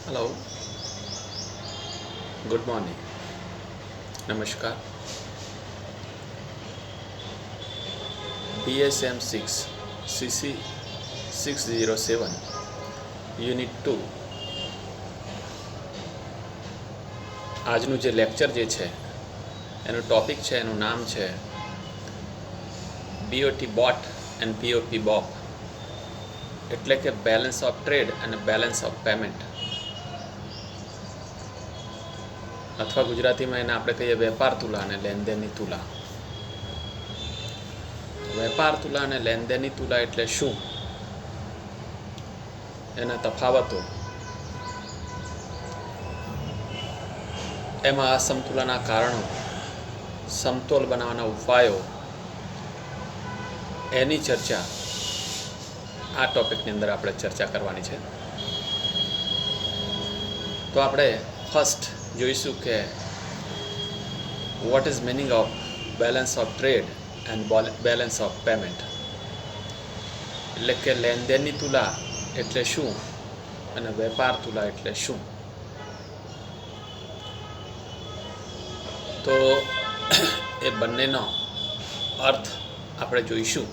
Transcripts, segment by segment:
Hello, good morning, नमस्कार। BSM 6 CC 607 unit 2 આજનું જે લેક્ચર જે છે એનું ટોપિક છે, એનું નામ છે BOT બોટ એન્ડ POP બોપ, એટલે કે બેલેન્સ ઓફ ટ્રેડ અને બેલેન્સ ઓફ પેમેન્ટ, અથવા ગુજરાતીમાં એને આપણે કહીએ વેપાર તુલા અને લેનદેનની તુલા. વેપાર તુલા અને લેનદેનની તુલા એટલે શું, એના તફાવતો, એમાં અસમતુલાના કારણો, સમતોલ બનાવવાના ઉપાયો, એની ચર્ચા આ ટોપિકની અંદર આપણે ચર્ચા કરવાની છે. તો આપણે ફર્સ્ટ જોઈશું કે what is meaning of balance of trade and balance of payment, એટલે કે લેનદેનની તુલા એટલે શું અને વેપાર તુલા એટલે શું. તો એ બંનેનો અર્થ આપણે જોઈશું.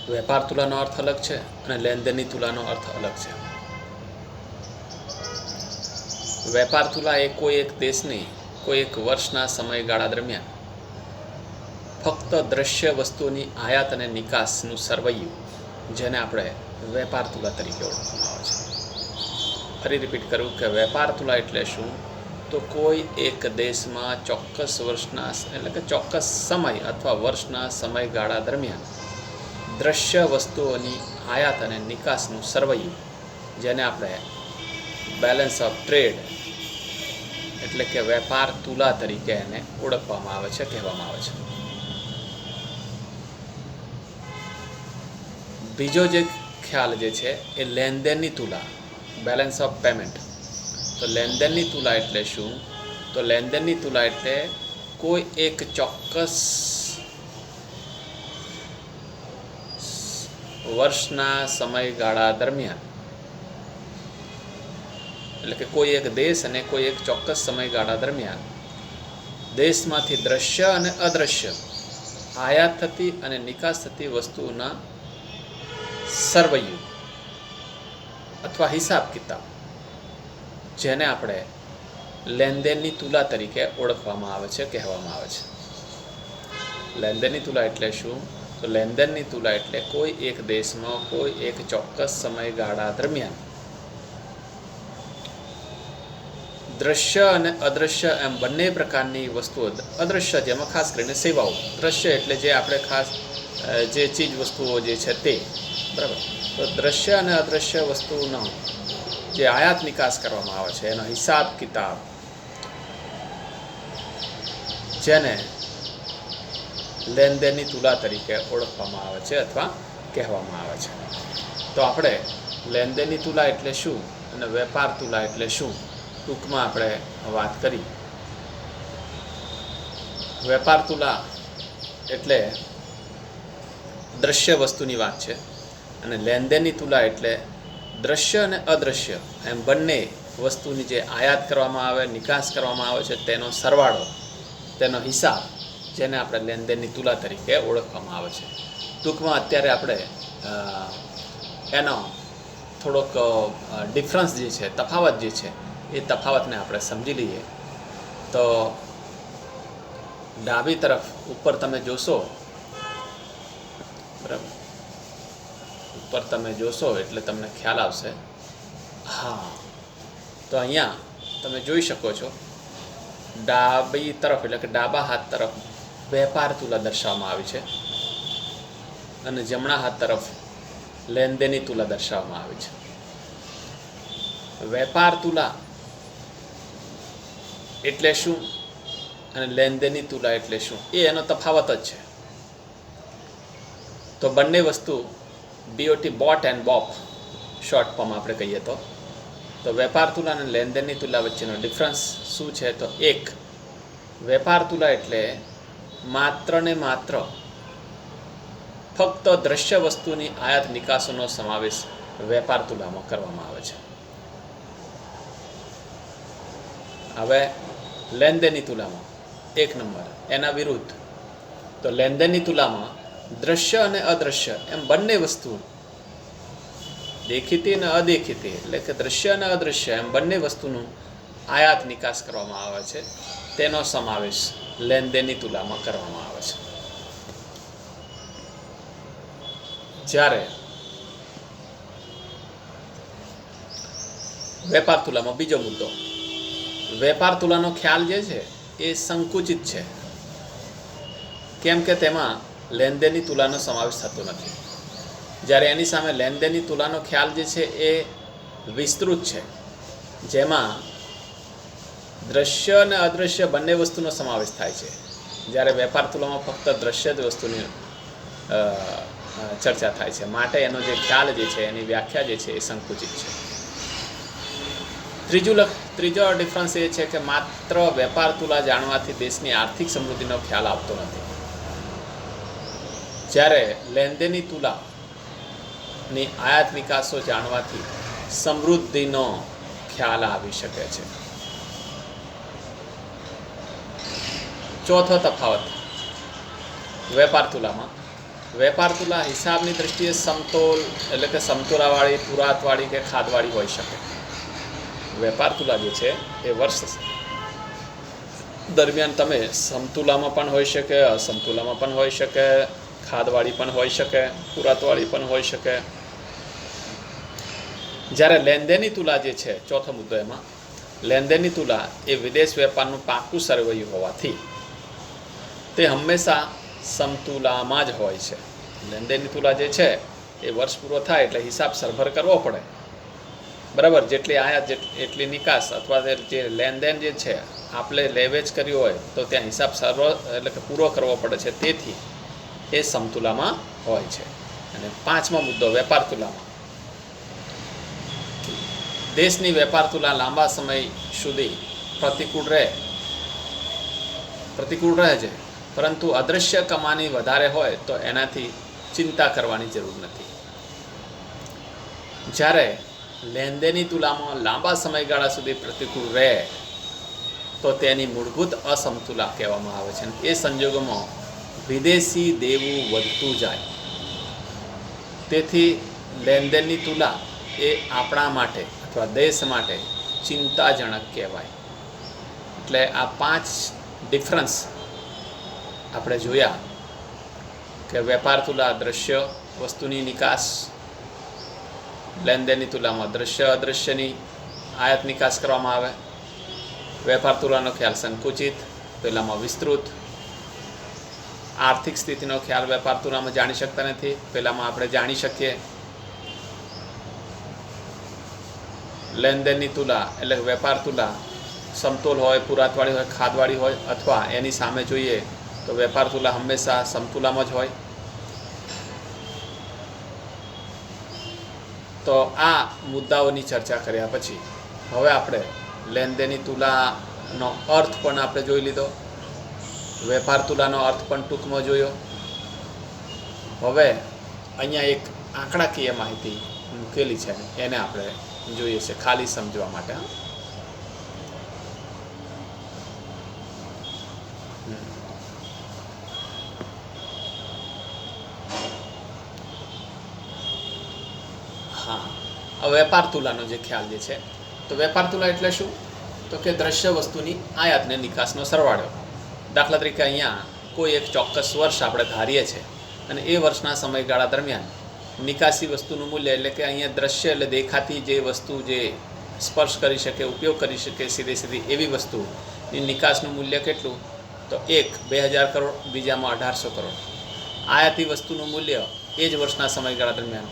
વેપાર તુલાનો અર્થ અલગ છે અને લેનદેનની તુલાનો અર્થ અલગ છે. વેપાર તુલા એ કોઈ એક દેશની કોઈ એક વર્ષના સમયગાળા દરમિયાન ફક્ત દ્રશ્ય વસ્તુઓની આયાત અને નિકાસનું સરવૈયું, જેને આપણે વેપાર તુલા તરીકે ઓળખવામાં આવે છે. ફરી રિપીટ કરું કે વેપાર તુલા એટલે શું, તો કોઈ એક દેશમાં ચોક્કસ વર્ષના એટલે કે ચોક્કસ સમય અથવા વર્ષના સમયગાળા દરમિયાન દ્રશ્ય વસ્તુઓની આયાત અને નિકાસનું સરવૈયું, જેને આપણે બેલેન્સ ઓફ ટ્રેડ એટલે કે વેપાર તુલા તરીકે એને ઓળખવામાં આવે છે, કહેવામાં આવે છે. બીજો જે ખ્યાલ જે છે એ લેનદેનની તુલા, બેલેન્સ ઓફ પેમેન્ટ. તો લેનદેનની તુલા એટલે શું, તો લેનદેનની તુલા એટલે કોઈ એક ચોક્કસ વર્ષના સમયગાળા દરમિયાન, એટલે કે કોઈ એક દેશ અને કોઈ એક ચોક્કસ સમયગાળા દરમિયાન દેશમાંથી દ્રશ્ય અને અદ્રશ્ય આયાત થતી અને નિકાસ થતી વસ્તુઓના સરવૈયું અથવા હિસાબ કિતાબ, જેને આપણે લેનદેનની તુલા તરીકે ઓળખવામાં આવે છે, કહેવામાં આવે છે. લેનદેનની તુલા એટલે શું, તો લેનદેનની તુલા એટલે કોઈ એક દેશમાં કોઈ એક ચોક્કસ સમયગાળા દરમિયાન દ્રશ્ય અને અદ્રશ્ય એમ બંને પ્રકારની વસ્તુઓ, અદ્રશ્ય જેમાં ખાસ કરીને સેવાઓ, દ્રશ્ય એટલે જે આપણે ખાસ જે ચીજ વસ્તુઓ જે છે તે, બરાબર. તો દ્રશ્ય અને અદ્રશ્ય વસ્તુઓનો જે આયાત નિકાસ કરવામાં આવે છે એનો હિસાબ કિતાબ, જેને લેનદેનની તુલા તરીકે ઓળખવામાં આવે છે અથવા કહેવામાં આવે છે. તો આપણે લેનદેનની તુલા એટલે શું અને વેપાર તુલા એટલે શું ટૂંકમાં આપણે વાત કરી. વેપાર તુલા એટલે દ્રશ્ય વસ્તુની વાત છે અને લેનદેનની તુલા એટલે દ્રશ્ય અને અદ્રશ્ય એમ બંને વસ્તુની જે આયાત કરવામાં આવે, નિકાસ કરવામાં આવે છે તેનો સરવાળો, તેનો હિસાબ, જેને આપણે લેનદેનની તુલા તરીકે ઓળખવામાં આવે છે. ટૂંકમાં અત્યારે આપણે એનો થોડોક ડિફરન્સ જે છે, તફાવત જે છે, એ તફાવતને આપણે સમજી લઈએ. તો ડાબી તરફ ઉપર તમે જોશો, બરાબર, ઉપર તમે જોશો એટલે તમને ખ્યાલ આવશે. હા, તો અહીંયા તમે જોઈ શકો છો ડાબી તરફ એટલે કે ડાબા હાથ તરફ વેપાર તુલા દર્શાવવામાં આવી છે અને જમણા હાથ તરફ લેનદેનની તુલા દર્શાવવામાં આવી છે. વેપાર તુલા એટલે શું અને લેનદેનની તુલા એટલે શું, એ એનો તફાવત જ છે. તો બંને વસ્તુ BOT BOT and BOP short form આપણે કહીએ તો વેપાર તુલા અને લેનદેનની તુલા વચ્ચેનો ડિફરન્સ શું છે, તો એક, વેપાર તુલા એટલે માત્ર ને માત્ર ફક્ત દ્રશ્ય વસ્તુની આયાત નિકાસોનો સમાવેશ વેપાર તુલામાં કરવામાં આવે છે. હવે લેનદેનની તુલામાં 1 નંબર એના વિરુદ્ધ. તો લેનદેનની તુલામાં દ્રશ્ય અને અદૃશ્ય એમ બંને વસ્તુ, દેખીતી અને અદેખીતી એટલે કે દ્રશ્ય અને અદૃશ્ય એમ બંને વસ્તુનું આયાત નિકાસ કરવામાં આવે છે. તેનો સમાવેશ લેનદેનની તુલામાં કરવામાં આવે છે. જ્યારે વેપાર તુલામાં બીજો મુદ્દો, વેપાર તુલાનો ખ્યાલ જે છે એ સંકુચિત છે. કેમ કે તેમાં લેનદેનની તુલાનો સમાવેશ થતો નથી. જ્યારે એની સામે લેનદેનની તુલાનો ખ્યાલ જે છે એ વિસ્તૃત છે, જેમાં દ્રશ્ય અને અદૃશ્ય બંને વસ્તુનો સમાવેશ થાય છે. જ્યારે વેપાર તુલામાં ફક્ત દ્રશ્ય જ વસ્તુની ચર્ચા થાય છે. માટે એનો જે ખ્યાલ જે છે, એની વ્યાખ્યા જે છે એ સંકુચિત છે. ત્રીજો ડિફરન્સ એ છે કે માત્ર વેપાર તુલા જાણવાથી દેશની આર્થિક સમૃદ્ધિનો ખ્યાલ આવતો નથી. જ્યારે લેનદેનની તુલાની આયાત નિકાસો જાણવાથી સમૃદ્ધિનો ખ્યાલ આવી શકે છે. ચોથો તફાવત વેપાર તુલામાં. વેપાર તુલા હિસાબની દ્રષ્ટિએ સમતોલ એટલે કે સમતોલાવાળી, પુરાતવાળી કે ખાદવાળી હોઈ શકે. વેપાર તુલા જે છે એ વર્ષ દરમિયાન તમે સમતુલામાં પણ હોઈ શકે, અસમતુલામાં પણ હોઈ શકે, ખાદવાળી પણ હોઈ શકે, પુરાતવાળી પણ હોઈ શકે. જ્યારે લેનદેનની તુલા જે છે, ચોથો મુદ્દો એમાં, લેનદેનની તુલા એ વિદેશ વેપારનું પાકું સરવૈયું હોવાથી તે હંમેશા સમતુલામાં જ હોય છે. લેનદેનની તુલા જે છે એ વર્ષ પૂરો થાય એટલે હિસાબ સરભર કરવો પડે, બરાબર. જેટલી આયાત એટલી નિકાસ, અથવા જે લેનદેન જે છે આપણે લેવેચ કર્યું હોય તો ત્યાં હિસાબ એટલે કે પૂરો કરવો પડે છે. તેથી એ સમતુલામાં હોય છે. અને પાંચમો મુદ્દો વેપાર તુલામાં. દેશની વેપાર તુલા લાંબા સમય સુધી પ્રતિકૂળ રહે છે, પરંતુ અદૃશ્ય કમાણી વધારે હોય તો એનાથી ચિંતા કરવાની જરૂર નથી. જ્યારે લેનદેનની તુલામાં લાંબા સમયગાળા સુધી પ્રતિકૂળ રહે તો તેની મૂળભૂત અસમતુલા કહેવામાં આવે છે. એ સંજોગોમાં વિદેશી દેવું વધતું જાય. તેથી લેનદેનની તુલા એ આપણા માટે અથવા દેશ માટે ચિંતાજનક કહેવાય. એટલે આ 5 ડિફરન્સ આપણે જોયા કે વેપાર તુલા દ્રશ્ય વસ્તુની નિકાસ, લેનદેનની તુલામાં દ્રશ્ય અદૃશ્યની આયાત નિકાસ કરવામાં આવે, વેપાર તુલાનો ખ્યાલ સંકુચિત, પેલામાં વિસ્તૃત, આર્થિક સ્થિતિનો ખ્યાલ વેપાર તુલામાં જાણી શકતા નથી, પેલામાં આપણે જાણી શકીએ. લેનદેનની તુલા એટલે વેપાર તુલા સમતોલ હોય, પુરાતવાળી હોય, ખાદવાળી હોય, અથવા એની સામે જોઈએ તો વેપાર તુલા હંમેશા સમતુલામાં જ હોય. તો આ મુદ્દાઓની ચર્ચા કર્યા પછી હવે આપણે લેનદેનની તુલાનો અર્થ પણ આપણે જોઈ લીધો, વેપાર તુલાનો અર્થ પણ ટૂંકમાં જોયો. હવે અહીંયા એક આંકડાકીય માહિતી મૂકેલી છે, એને આપણે જોઈએ છે ખાલી સમજવા માટે. હા, વેપાર તુલાનો જે ખ્યાલ જે છે, તો વેપાર તુલા એટલે શું? તો કે દ્રશ્ય વસ્તુની આયાત ને નિકાસનો સરવાળો. દાખલા તરીકે અહીંયા કોઈ એક ચોક્કસ વર્ષ આપણે ધારીએ છીએ અને એ વર્ષના સમયગાળા દરમિયાન નિકાસી વસ્તુનું મૂલ્ય એટલે કે અહીંયા દ્રશ્ય એટલે દેખાતી જે વસ્તુ જે સ્પર્શ કરી શકે, ઉપયોગ કરી શકે સીધી એવી વસ્તુની નિકાસનું મૂલ્ય કેટલું? તો એક 2000 કરોડ, બીજામાં 1800 કરોડ. આયાતી વસ્તુનું મૂલ્ય એ જ વર્ષના સમયગાળા દરમિયાન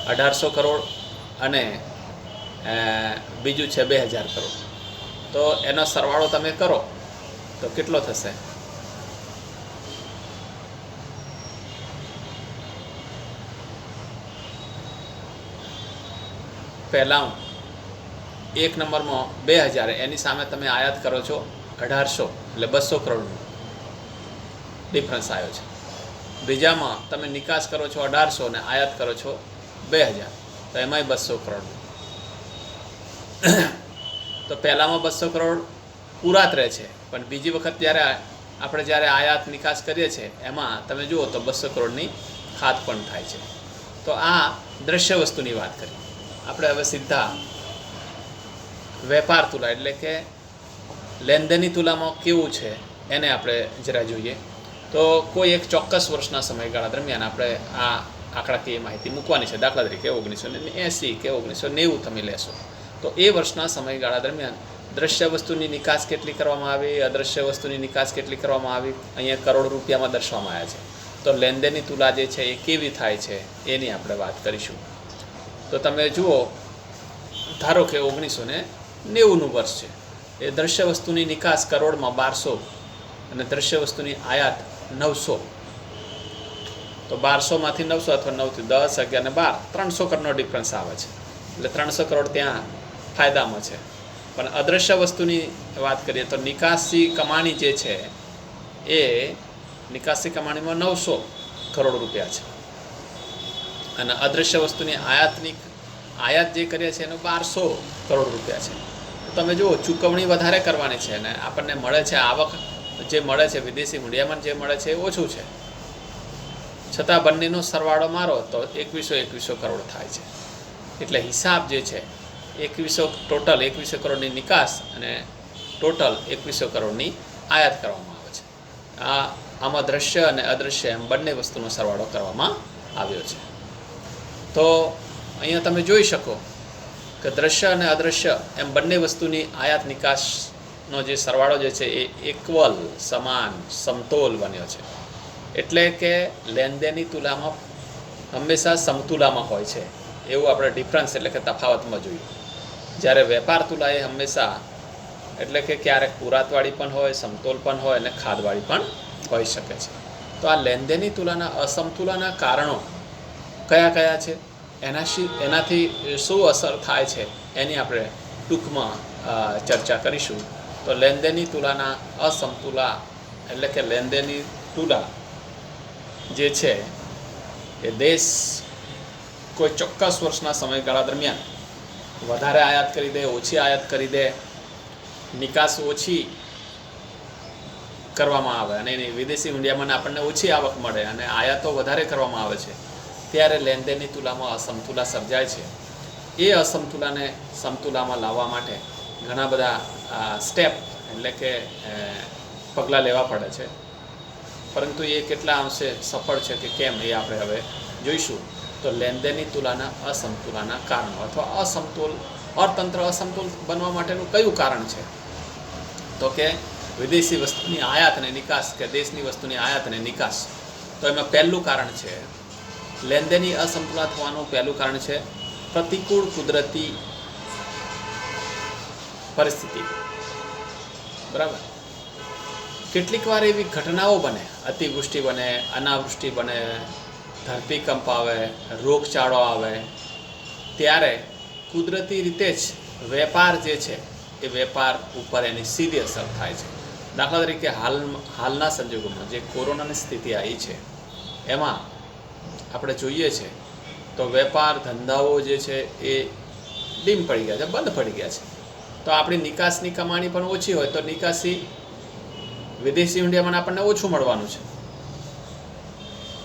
1800 કરોડ અને બીજું છે 2000 કરોડ. તો એનો સરવાળો તમે કરો તો કેટલો થશે? પહેલાં 1 નંબરમાં 2000, એની સામે તમે આયાત કરો છો 1800 એટલે 200 કરોડનો ડિફરન્સ આવ્યો છે. બીજામાં તમે નિકાસ કરો છો 1800 અને આયાત કરો છો 2000 તો એમાંય 200 કરોડ. તો પહેલામાં 200 કરોડ પૂરા જ રહે છે, પણ બીજી વખત જ્યારે આયાત નિકાસ કરીએ છીએ એમાં તમે જુઓ તો 200 કરોડની ખાત પણ થાય છે. તો આ દ્રશ્ય વસ્તુની વાત કરી. આપણે હવે સીધા વેપાર તુલા એટલે કે લેનદેનની તુલામાં કેવું છે એને આપણે જરા જોઈએ. તો કોઈ એક ચોક્કસ વર્ષના સમયગાળા દરમિયાન આપણે આ આંકડાકીય માહિતી મૂકવાની છે. દાખલા તરીકે 1980 કે 1990 તમે લેશો તો એ વર્ષના સમયગાળા દરમિયાન દ્રશ્ય વસ્તુની નિકાસ કેટલી કરવામાં આવી, અદ્રશ્ય વસ્તુની નિકાસ કેટલી કરવામાં આવી, અહીંયા કરોડ રૂપિયામાં દર્શાવવામાં આવ્યા છે. તો લેનદેનની તુલા જે છે એ કેવી થાય છે એની આપણે વાત કરીશું. તો તમે જુઓ, ધારો કે 1990નું વર્ષ છે. એ દ્રશ્ય વસ્તુની નિકાસ કરોડમાં 1200 અને દ્રશ્ય વસ્તુની આયાત 900. તો 1200માંથી 900 અથવા 9થી 10, 11 ને 12 300 કરોડનો ડિફરન્સ આવે છે. એટલે 300 કરોડ ત્યાં ફાયદામાં છે. પણ અદ્રશ્ય વસ્તુની વાત કરીએ તો નિકાસી કમાણી જે છે એ નિકાસી કમાણીમાં 900 કરોડ રૂપિયા છે અને અદ્રશ્ય વસ્તુની આયાત જે કરીએ છીએ એનું 1200 કરોડ રૂપિયા છે. તો તમે જુઓ, ચૂકવણી વધારે કરવાની છે અને આપણને મળે છે આવક જે મળે છે વિદેશી મૂડીયામણ જે મળે છે એ ઓછું છે, છતાં બંનેનો સરવાળો મારો તો 2100 કરોડ થાય છે. એટલે હિસાબ જે છે 2100 કરોડની નિકાસ અને ટોટલ 2100 કરોડની આયાત કરવામાં આવે છે. આમાં દ્રશ્ય અને અદૃશ્ય એમ બંને વસ્તુનો સરવાળો કરવામાં આવ્યો છે. તો અહીંયા તમે જોઈ શકો કે દ્રશ્ય અને અદૃશ્ય એમ બંને વસ્તુની આયાત નિકાસનો જે સરવાળો જે છે એ ઇક્વલ, સમાન, સમતોલ બન્યો છે. એટલે કે લેનદેનની તુલામાં હંમેશા સમતુલામાં હોય છે એવું આપણે ડિફરન્સ એટલે કે તફાવતમાં જોયું. જ્યારે વેપાર તુલા એ હંમેશા એટલે કે ક્યારેક પુરાતવાળી પણ હોય, સમતોલ પણ હોય અને ખાધવાળી પણ હોઈ શકે છે. તો આ લેનદેનની તુલાના અસમતુલાના કારણો કયા કયા છે, એનાથી શું અસર થાય છે એની આપણે ટૂંકમાં ચર્ચા કરીશું. તો લેનદેનની તુલાના અસમતુલા એટલે કે લેનદેનની તુલા જે છે એ દેશ કોઈ ચોક્કસ વર્ષના સમયગાળા દરમિયાન વધારે આયાત કરી દે, ઓછી આયાત કરી દે, નિકાસ ઓછી કરવામાં આવે અને એની વિદેશી મૂડીયામાં આપણને ઓછી આવક મળે અને આયાતો વધારે કરવામાં આવે છે, ત્યારે લેનદેનની તુલામાં અસમતુલા સર્જાય છે. એ અસમતુલાને સમતુલામાં લાવવા માટે ઘણા બધા સ્ટેપ એટલે કે પગલાં લેવા પડે છે. પરંતુ એ કેટલા અંશે સફળ છે કે કેમ એ આપણે હવે જોઈશું. તો લેનદેનની તુલાના અસમતુલાના કારણો અથવા અર્થતંત્ર અસમતુલ બનવા માટેનું કયું કારણ છે? તો કે વિદેશી વસ્તુની આયાત અને નિકાસ કે દેશની વસ્તુની આયાત અને નિકાસ. તો એમાં પહેલું કારણ છે લેનદેનની અસમતુલા થવાનું પહેલું કારણ છે પ્રતિકૂળ કુદરતી પરિસ્થિતિ. બરાબર, કેટલીક વાર એવી ઘટનાઓ બને, અતિવૃષ્ટિ બને, અનાવૃષ્ટિ બને, ધરતીકંપ આવે, રોગચાળો આવે, ત્યારે કુદરતી રીતે જ વેપાર જે છે એ વેપાર ઉપર એની સીધી અસર થાય છે. દાખલા તરીકે હાલના સંજોગોમાં જે કોરોનાની સ્થિતિ આવી છે એમાં આપણે જોઈએ છે તો વેપાર ધંધાઓ જે છે એ ડીમ પડી ગયા છે, બંધ પડી ગયા છે. તો આપણી નિકાસની કમાણી પણ ઓછી હોય તો નિકાસી વિદેશી મૂડીયામણ આપણને ઓછું મળવાનું છે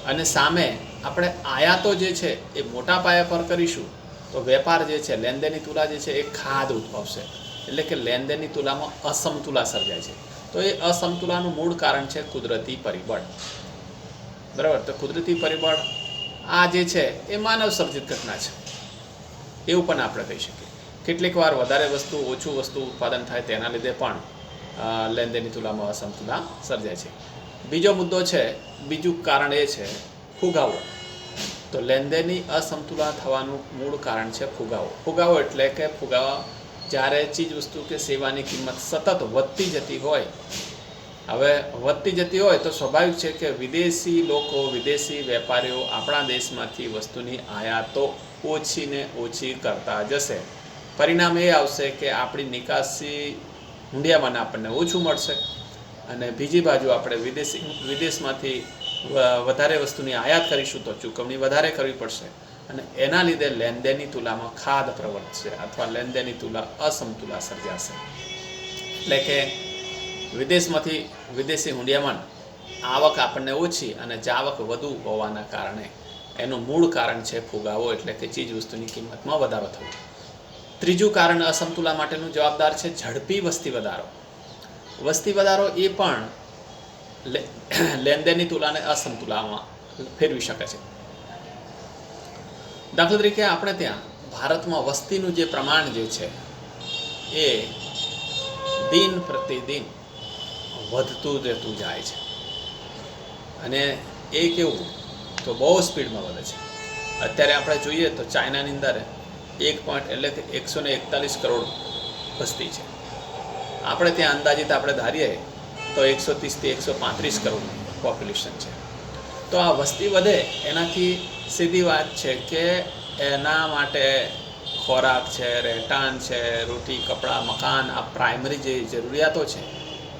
અને સામે આપણે આયાતો જે છે એ મોટા પાયા પર કરીશું તો વેપાર જે છે લેનદેનની તુલા જે છે એ ખાધ ઉદ્ભવશે. એટલે કે લેનદેનની તુલામાં અસમતુલા સર્જાય છે. તો એ અસમતુલાનું મૂળ કારણ છે કુદરતી પરિબળ. બરાબર, તો કુદરતી પરિબળ આ જે છે એ માનવ સર્જિત ઘટના છે એવું પણ આપણે કહી શકીએ. કેટલીક વાર વધારે વસ્તુ ઓછું વસ્તુ ઉત્પાદન થાય તેના લીધે પણ લેનદેનની તુલામાં અસમતુલા સર્જાય છે. બીજો મુદ્દો છે, બીજું કારણ એ છે ફુગાવો. તો લેનદેનની અસમતુલા થવાનું મૂળ કારણ છે ફુગાવો. ફુગાવો એટલે કે જ્યારે ચીજ વસ્તુ કે સેવાની કિંમત સતત વધતી જતી હોય. હવે વધતી જતી હોય તો સ્વાભાવિક છે કે વિદેશી લોકો, વિદેશી વેપારીઓ આપણા દેશમાંથી વસ્તુની આયાતો ઓછી ને ઓછી કરતા જશે. પરિણામ એ આવશે કે આપણી નિકાસી મૂડીયામણ આપણને ઓછું મળશે અને બીજી બાજુ આપણે વિદેશમાંથી વધારે વસ્તુની આયાત કરીશું તો ચૂકવણી વધારે કરવી પડશે. અને એના લીધે લેનદેનની તુલામાં ખાધ પ્રવર્તશે અથવા લેનદેનની તુલા અસમતુલા સર્જાશે. એટલે કે વિદેશમાંથી વિદેશી હુંડિયામણ આવક આપણને ઓછી અને જાવક વધુ હોવાના કારણે એનું મૂળ કારણ છે ફુગાવો, એટલે કે ચીજ વસ્તુની કિંમતમાં વધારો થવો. ત્રીજું કારણ અસમતુલા માટેનું જવાબદાર છે ઝડપી વસ્તી વધારો. વસ્તી વધારો એ પણ લેનદેનની તુલાને અસમતુલામાં ફેરવી શકે છે. દાખલા તરીકે આપણે ત્યાં ભારતમાં વસ્તીનું જે પ્રમાણ જે છે એ દિન પ્રતિદિન વધતું જતું જાય છે અને એ કેવું તો બહુ સ્પીડમાં વધે છે. અત્યારે આપણે જોઈએ તો ચાઇનાની અંદર 141 કરોડ વસ્તી છે. આપણે ત્યાં અંદાજિત આપણે ધારીએ તો 130 થી 135 કરોડ પોપ્યુલેશન છે. તો આ વસ્તી વધે એનાથી સીધી વાત છે કે એના માટે ખોરાક છે, રહેઠાણ છે, રોટી, કપડાં, મકાન, આ પ્રાઇમરી જે જરૂરિયાતો છે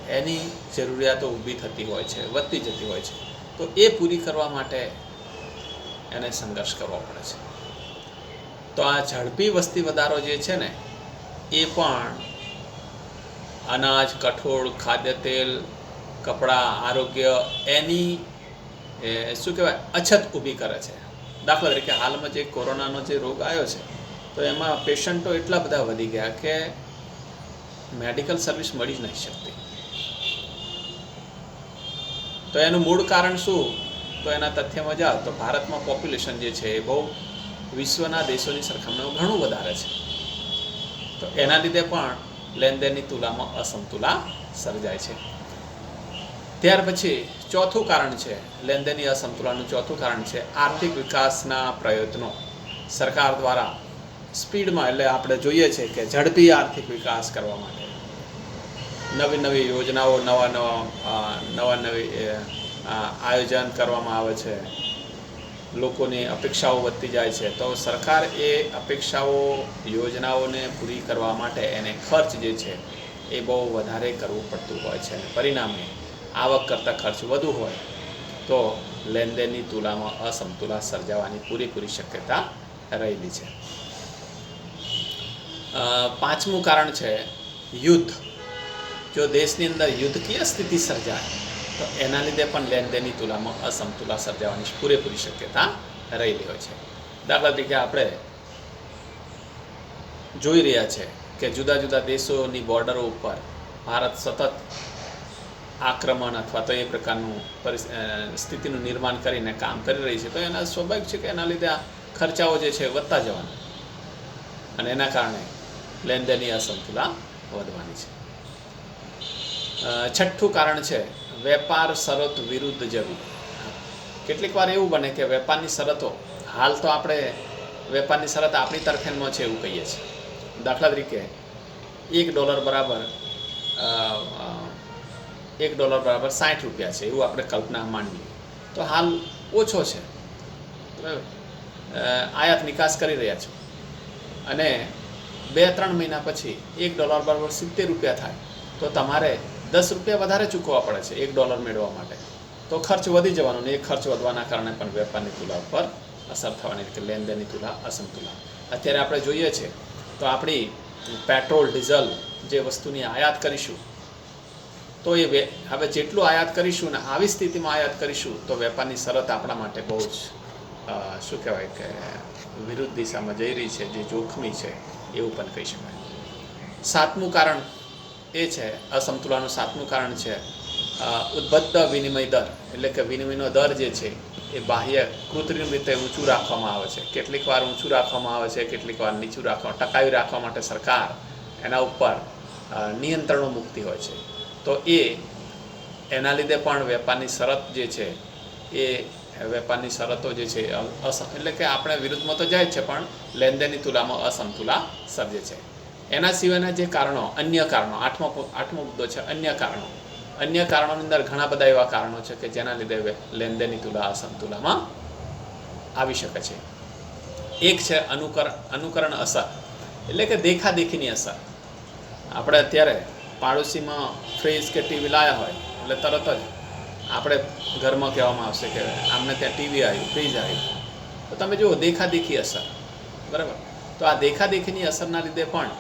એની જરૂરિયાતો ઊભી થતી હોય છે, વધતી જતી હોય છે. તો એ પૂરી કરવા માટે એને સંઘર્ષ કરવો પડે છે. તો આ ઝડપી વસ્તી વધારો જે છે ને એ પણ અનાજ, કઠોળ, ખાદ્ય તેલ, કપડાં, આરોગ્ય એની શું કહેવાય અછત ઊભી કરે છે. દાખલા તરીકે હાલમાં જે કોરોનાનો જે રોગ આવ્યો છે તો એમાં પેશન્ટો એટલા બધા વધી ગયા કે મેડિકલ સર્વિસ મળી જ નહીં શકતી. તો એનું મૂળ કારણ શું? તો એના તથ્યમાં જાઓ તો ભારતમાં પોપ્યુલેશન જે છે એ બહુ વિશ્વના દેશોની સરખામણીમાં ઘણું વધારે છે. તો એના લીધે પણ લેનદેનની તુલામાં અસમતુલા સર્જાય છે. ત્યાર પછી ચોથું કારણ છે લેનદેનની અસમતુલાનું ચોથું કારણ છે આર્થિક વિકાસના પ્રયત્નો. સરકાર દ્વારા સ્પીડમાં, એટલે આપણે જોઈએ છે કે ઝડપી આર્થિક વિકાસ કરવા માટે નવી નવી યોજનાઓ, નવા નવી આયોજન કરવામાં આવે છે. લોકોની અપેક્ષાઓ વધતી જાય છે. તો સરકાર એ અપેક્ષાઓ, યોજનાઓને પૂરી કરવા માટે એને ખર્ચ જે છે એ બહુ વધારે કરવું પડતું હોય છે. પરિણામે આવક કરતાં ખર્ચ વધુ હોય તો લેનદેનની તુલામાં અસમતુલા સર્જાવાની પૂરેપૂરી શક્યતા રહેલી છે. પાંચમું કારણ છે યુદ્ધ. જો દેશની અંદર યુદ્ધકીય સ્થિતિ સર્જાય તો એના લીધે પણ લેનદેનની તુલામાં અસમતુલા સર્જાવાની પૂરેપૂરી શક્યતા રહેલી હોય છે. દાખલા તરીકે આપણે જોઈ રહ્યા છે કે જુદા જુદા દેશોની બોર્ડરો ઉપર ભારત સતત આક્રમણ અથવા તો એ પ્રકારનું સ્થિતિનું નિર્માણ કરીને કામ કરી રહી છે. તો એના સ્વાભાવિક છે કે એના લીધે આ ખર્ચાઓ જે છે વધતા જવાના અને એના કારણે લેનદેનની અસમતુલા વધવાની છે. છઠ્ઠું કારણ છે વેપાર શરત વિરુદ્ધ જવી. કેટલીક વાર એવું બને કે વેપારની શરતો, હાલ તો આપણે વેપારની શરત આપણી તરફેણમાં છે એવું કહીએ છીએ. દાખલા તરીકે $1 બરાબર $60 છે એવું આપણે કલ્પના માનીએ. તો હાલ ઓછો છે, આયાત નિકાસ કરી રહ્યા છો અને 2-3 મહિના પછી $1 બરાબર $70 થાય તો તમારે $10 વધારે ચૂકવવા પડે છે $1 મેળવવા માટે. તો ખર્ચ વધી જવાનો ને એ ખર્ચ વધવાના કારણે પણ વેપારની તુલા ઉપર અસર થવાની, કે લેનદેનની તુલા અસમતુલા. અત્યારે આપણે જોઈએ છે તો આપણી પેટ્રોલ, ડીઝલ જે વસ્તુની આયાત કરીશું તો એ હવે જેટલું આયાત કરીશું ને આવી સ્થિતિમાં આયાત કરીશું તો વેપારની શરત આપણા માટે બહુ જ શું કહેવાય કે વિરુદ્ધ દિશામાં જઈ રહી છે, જે જોખમી છે એવું પણ કહી શકાય. સાતમું કારણ એ છે અસમતુલાનું સાતમું કારણ છે ઉદ્બદ્ધ વિનિમય દર. એટલે કે વિનિમયનો દર જે છે એ બાહ્ય કૃત્રિમ રીતે ઊંચું રાખવામાં આવે છે. કેટલીક વાર ઊંચું રાખવામાં આવે છે, કેટલીક વાર નીચું ટકાવી રાખવા માટે સરકાર એના ઉપર નિયંત્રણો મૂકતી હોય છે. તો એના લીધે પણ વેપારની શરત જે છે એ વેપારની શરતો જે છે એટલે કે આપણે વિરુદ્ધમાં તો જાય જ છે પણ લેનદેનની તુલામાં અસમતુલા સર્જે છે. એના સિવાયના જે કારણો, અન્ય કારણો, આઠમો મુદ્દો છે અન્ય કારણો. અન્ય કારણોની અંદર ઘણા બધા એવા કારણો છે કે જેના લીધે લેનદેનની તુલા અસમતુલામાં આવી શકે છે. એક છે અનુકરણ અસર, એટલે કે દેખાદેખીની અસર. આપણે અત્યારે પાડોશીમાં ફ્રીજ કે ટીવી લાવ્યા હોય એટલે તરત જ આપણે ઘરમાં કહેવામાં આવશે કે આમને ત્યાં ટીવી આવ્યું, ફ્રીજ આવ્યું. તો તમે જુઓ દેખાદેખી અસર, બરાબર. તો આ દેખાદેખીની અસરના લીધે પણ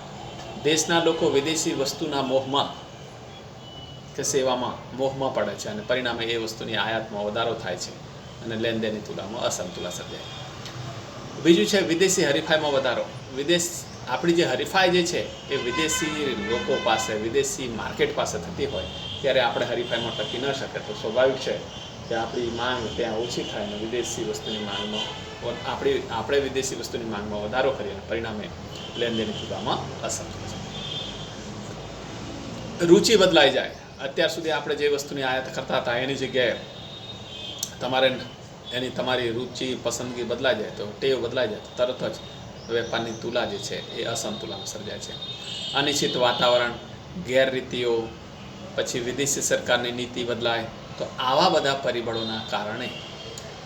દેશના લોકો વિદેશી વસ્તુના મોહમાં કે સેવામાં મોહમાં પડે છે અને પરિણામે એ વસ્તુની આયાતમાં વધારો થાય છે અને લેનદેનની તુલનામાં અસમતુલા સર્જાય. બીજું છે વિદેશી હરીફાઈમાં વધારો. આપણી જે હરીફાઈ જે છે એ વિદેશી લોકો પાસે, વિદેશી માર્કેટ પાસે થતી હોય ત્યારે આપણે હરીફાઈમાં ટકી ન શકે. તો સ્વાભાવિક છે કે આપણી માંગ ત્યાં ઓછી થાય અને વિદેશી વસ્તુની માંગમાં આપણે વિદેશી વસ્તુની માંગમાં વધારો કરીએ અને પરિણામે લેનદેનની તુલનામાં અસમતુલા. રુચિ બદલાઈ જાય. અત્યાર સુધી આપણે જે વસ્તુની આયાત કરતા હતા એની જગ્યાએ તમારી રુચિ પસંદગી બદલાઈ જાય, તો ટેવ બદલાઈ જાય, તો તરત જ વેપારની તુલા જે છે એ અસમતુલામાં સર્જાય છે. અનિશ્ચિત વાતાવરણ, ગેરરીતિઓ, પછી વિદેશી સરકારની નીતિ બદલાય, તો આવા બધા પરિબળોના કારણે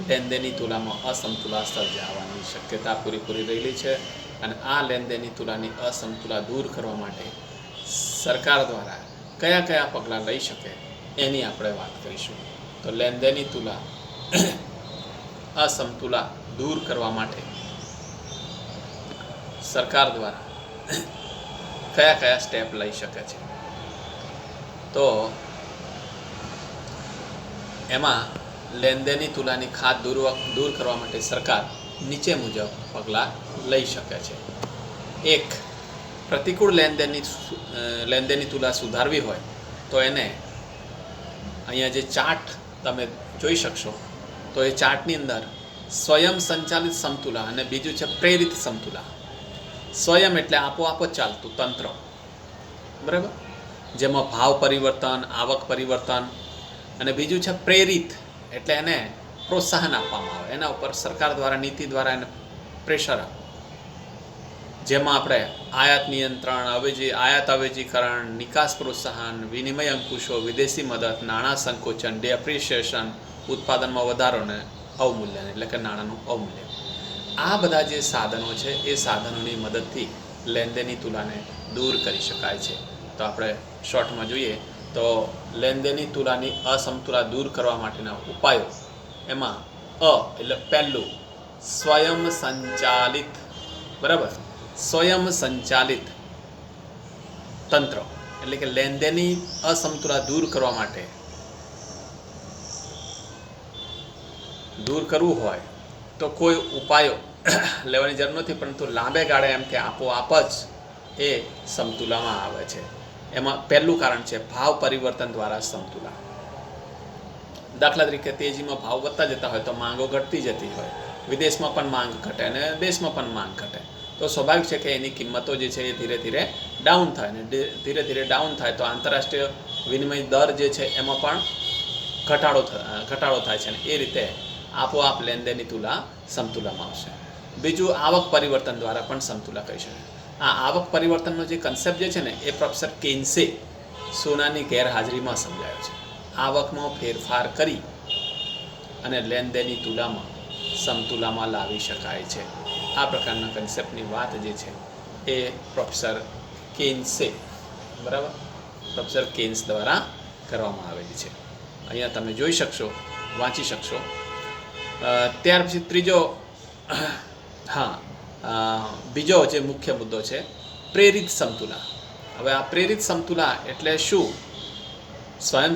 લેનદેનની તુલામાં અસમતુલા સર્જાવાની શક્યતા પૂરેપૂરી રહેલી છે. અને આ લેનદેનની તુલાની અસમતુલા દૂર કરવા માટે સરકાર દ્વારા કયા કયા પગલાં લઈ શકે એની આપણે વાત કરીશું. તો લેનદેનની તુલા અસમતુલા દૂર કરવા માટે સરકાર દ્વારા કયા કયા સ્ટેપ લઈ શકે છે, તો એમાં લેનદેનની તુલાની ખાધ દૂર કરવા માટે સરકાર નીચે મુજબ પગલાં લઈ શકે છે. એક, પ્રતિકૂળ લેનદેનની તુલા સુધારવી હોય તો એને અહીંયા જે ચાર્ટ તમે જોઈ શકશો, તો એ ચાર્ટની અંદર સ્વયં સંચાલિત સમતુલા અને બીજું છે પ્રેરિત સમતુલા. સ્વયં એટલે આપોઆપ જ ચાલતું તંત્ર, બરાબર, જેમાં ભાવ પરિવર્તન, આવક પરિવર્તન, અને બીજું છે પ્રેરિત એટલે એને પ્રોત્સાહન આપવામાં આવે, એના ઉપર સરકાર દ્વારા નીતિ દ્વારા એને પ્રેશર આપે, જેમાં આપણે આયાત નિયંત્રણ, આયાત અવેજીકરણ, નિકાસ પ્રોત્સાહન, વિનિમય અંકુશો, વિદેશી મદદ, નાણાં સંકોચન, ડેપ્રિશિએશન, ઉત્પાદનમાં વધારો અને અવમૂલ્યન એટલે કે નાણાંનું અવમૂલ્યન. આ બધા જે સાધનો છે એ સાધનોની મદદથી લેનદેનની તુલાને દૂર કરી શકાય છે. તો આપણે શોર્ટમાં જોઈએ તો લેનદેનની તુલાની અસમતુલા દૂર કરવા માટેના ઉપાયો, એમાં એટલે પહેલું સ્વયં સંચાલિત, બરાબર, સ્વયં સંચાલિત તંત્ર એટલે કે લેનદેનની અસમતુલા દૂર કરવા માટે દૂર કરવું હોય તો કોઈ ઉપાયો લેવાની જરૂર નથી, પરંતુ લાંબે ગાળે એમ કે આપોઆપ જ એ સમતુલામાં આવે છે. એમાં પહેલું કારણ છે ભાવ પરિવર્તન દ્વારા સમતુલા. દાખલા તરીકે તેજીમાં ભાવ વધતા જતા હોય તો માંગો ઘટતી જતી હોય, વિદેશમાં પણ માંગ ઘટે અને દેશમાં પણ માંગ ઘટે, તો સ્વાભાવિક છે કે એની કિંમતો જે છે એ ધીરે ધીરે ડાઉન થાય, અને ધીરે ધીરે ડાઉન થાય તો આંતરરાષ્ટ્રીય વિનિમય દર જે છે એમાં પણ ઘટાડો થાય છે, અને એ રીતે આપોઆપ લેનદેનની તુલા સમતુલામાં આવશે. બીજું આવક પરિવર્તન દ્વારા પણ સમતુલા કહી શકાય. આ આવક પરિવર્તનનો જે કન્સેપ્ટ જે છે ને એ પ્રોફેસર કેન્સે સોનાની ગેરહાજરીમાં સમજાયો છે. આવકમાં ફેરફાર કરી અને લેનદેનની તુલામાં સમતુલામાં લાવી શકાય છે. આ પ્રકારના કન્સેપ્ટની વાત જે છે એ પ્રોફેસર કેન્સે, બરાબર, પ્રોફેસર કેન્સ દ્વારા કરવામાં આવેલી છે. અહીંયા તમે જોઈ શકશો, વાંચી શકશો. ત્યાર પછી ત્રીજો, બીજો જે મુખ્ય મુદ્દો છે પ્રેરિત સમતુલા. હવે આ પ્રેરિત સમતુલા એટલે શું? સ્વયં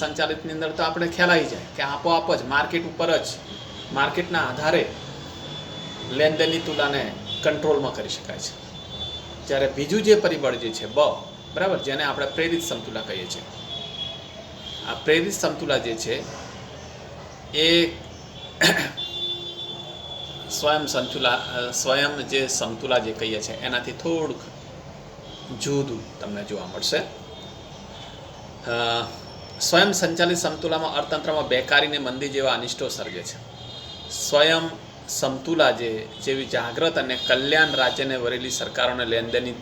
સંચાલિતની અંદર તો આપણે ખ્યાલ આવી જાય કે આપોઆપ જ માર્કેટ ઉપર જ, માર્કેટના આધારે લેનદેનની તુલાને કંટ્રોલમાં કરી શકાય છે. જ્યારે બીજું જે પરિબળ જે છે બરાબર, જેને આપણે પ્રેરિત સમતુલા કહીએ છીએ, આ પ્રેરિત સમતુલા જે છે એ સ્વયં જે સમતુલા જે કહીએ છીએ એનાથી થોડુંક જુદું તમને જોવા મળશે. સ્વયં સંચાલિત સમતુલામાં અર્થતંત્રમાં બેકારીને મંદી જેવા અનિષ્ટો સર્જે છે. સ્વયં સમતુલા જેવી જાગૃત અને કલ્યાણ રાજ્યને વરેલી સરકારોને લેનદેનની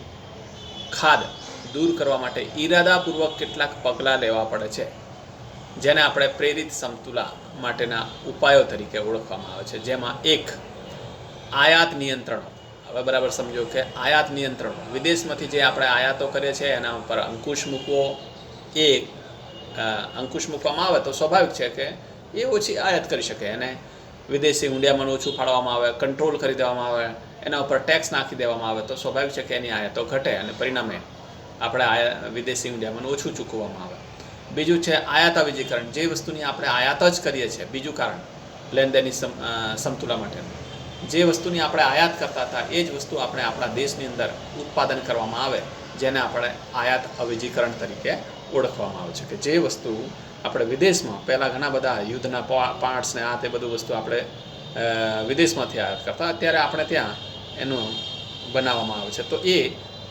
ખાધ દૂર કરવા માટે ઈરાદાપૂર્વક કેટલાક પગલાં લેવા પડે છે, જેને આપણે પ્રેરિત સમતુલા માટેના ઉપાયો તરીકે ઓળખવામાં આવે છે. જેમાં એક, આયાત નિયંત્રણો. હવે બરાબર સમજો કે આયાત નિયંત્રણો, વિદેશમાંથી જે આપણે આયાતો કરીએ છીએ એના ઉપર અંકુશ મૂકવો. એ અંકુશ મૂકવામાં આવે તો સ્વાભાવિક છે કે એ ઓછી આયાત કરી શકે, અને વિદેશી હુંડિયામણ ઓછું ફાળવવામાં આવે, કંટ્રોલ કરી દેવામાં આવે, એના ઉપર ટેક્સ નાખી દેવામાં આવે તો સ્વાભાવિક છે કે એની આયાતો ઘટે અને પરિણામે આપણે વિદેશી હુંડિયામણ ઓછું ચૂકવવામાં આવે. બીજું છે આયાત અવેજીકરણ. જે વસ્તુની આપણે આયાત જ કરીએ છીએ, બીજું કારણ લેનદેનની સમતુલા માટેનું, જે વસ્તુની આપણે આયાત કરતા હતા એ જ વસ્તુ આપણે આપણા દેશની અંદર ઉત્પાદન કરવામાં આવે, જેને આપણે આયાત અવેજીકરણ તરીકે ઓળખવામાં આવે છે. કે જે વસ્તુ આપણે વિદેશમાં પહેલાં ઘણા બધા યુદ્ધના પાર્ટ્સ ને આ તે બધું વસ્તુ આપણે વિદેશમાંથી આયાત કરતા, અત્યારે આપણે ત્યાં એનું બનાવવામાં આવે છે. તો એ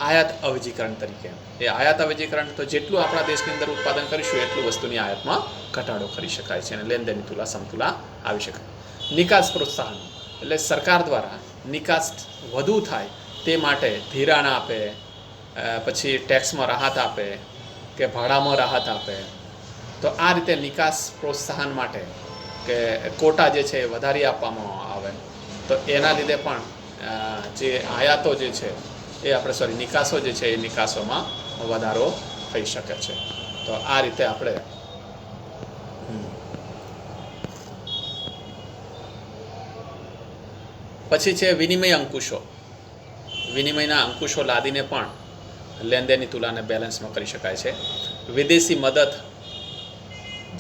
આયાત અવેજીકરણ તરીકે, એ આયાત અવેજીકરણ તો જેટલું આપણા દેશની અંદર ઉત્પાદન કરીશું એટલું વસ્તુની આયાતમાં ઘટાડો કરી શકાય છે અને લેનદેનની તુલા સમતુલા આવી શકાય. નિકાસ પ્રોત્સાહન એટલે સરકાર દ્વારા નિકાસ વધુ થાય તે માટે ધિરાણ આપે, પછી ટેક્સમાં રાહત આપે કે ભાડામાં રાહત આપે. તો આ રીતે નિકાસ પ્રોત્સાહન માટે કે કોટા જે છે એ વધારી આપવામાં આવે તો એના લીધે પણ જે આયાતો જે છે એ આપણે નિકાસો જે છે એ નિકાસોમાં વધારો થઈ શકે છે. તો આ રીતે આપણે પછી છે વિનિમય અંકુશો. વિનિમયના અંકુશો લાદીને પણ લેનદેનની તુલાને બેલેન્સમાં કરી શકાય છે. વિદેશી મદદ,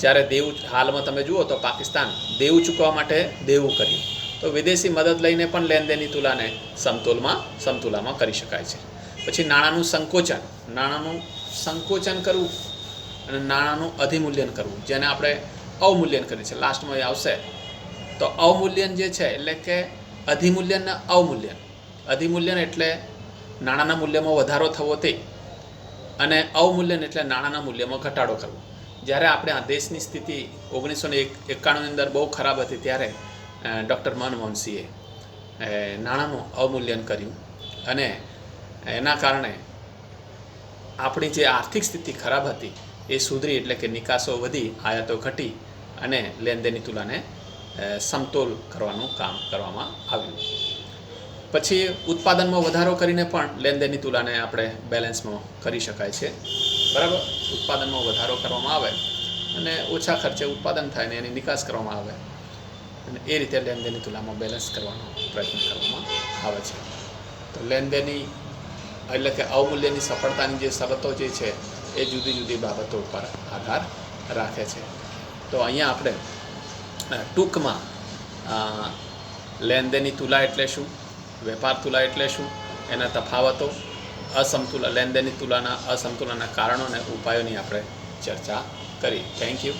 જ્યારે દેવું, હાલમાં તમે જુઓ તો પાકિસ્તાન દેવું ચૂકવવા માટે દેવું કર્યું, તો વિદેશી મદદ લઈને પણ લેનદેનની તુલાને સમતુલામાં કરી શકાય છે. પછી નાણાંનું સંકોચન કરવું અને નાણાંનું અધિમૂલ્યન કરવું, જેને આપણે અવમૂલ્યન કરીએ છીએ, લાસ્ટમાં એ આવશે. તો અવમૂલ્યન જે છે એટલે કે અધિમૂલ્યન ને અવમૂલ્યન. અધિમૂલ્યન એટલે નાણાંના મૂલ્યમાં વધારો થવો તે, અને અવમૂલ્યન એટલે નાણાંના મૂલ્યમાં ઘટાડો કરવો. જ્યારે આપણે આ દેશની સ્થિતિ 1991ની અંદર બહુ ખરાબ હતી ત્યારે ડૉક્ટર મનમોહન સિંહે નાણાંનું અવમૂલ્યન કર્યું અને એના કારણે આપણી જે આર્થિક સ્થિતિ ખરાબ હતી એ સુધરી, એટલે કે નિકાસો વધી, આયાતો ઘટી અને લેનદેનની તુલાને સમતોલ કરવાનું કામ કરવામાં આવ્યું. પછી ઉત્પાદનમાં વધારો કરીને પણ લેનદેનની તુલાને આપણે બેલેન્સમાં કરી શકાય છે. બરાબર, ઉત્પાદનમાં વધારો કરવામાં આવે અને ઓછા ખર્ચે ઉત્પાદન થાય ને એની નિકાસ કરવામાં આવે અને એ રીતે લેનદેનની તુલામાં બેલેન્સ કરવાનો પ્રયત્ન કરવામાં આવે છે. તો લેનદેની એટલે કે અવમૂલ્યની સફળતાની જે શરતો જે છે એ જુદી જુદી બાબતો ઉપર આધાર રાખે છે. તો અહીંયા આપણે ટૂંકમાં લેનદેનની તુલા એટલે શું, વેપાર તુલા એટલે શું, એના તફાવતો, લેનદેનની તુલાના અસમતુલાના કારણો અને ઉપાયોની આપણે ચર્ચા કરી. Thank you.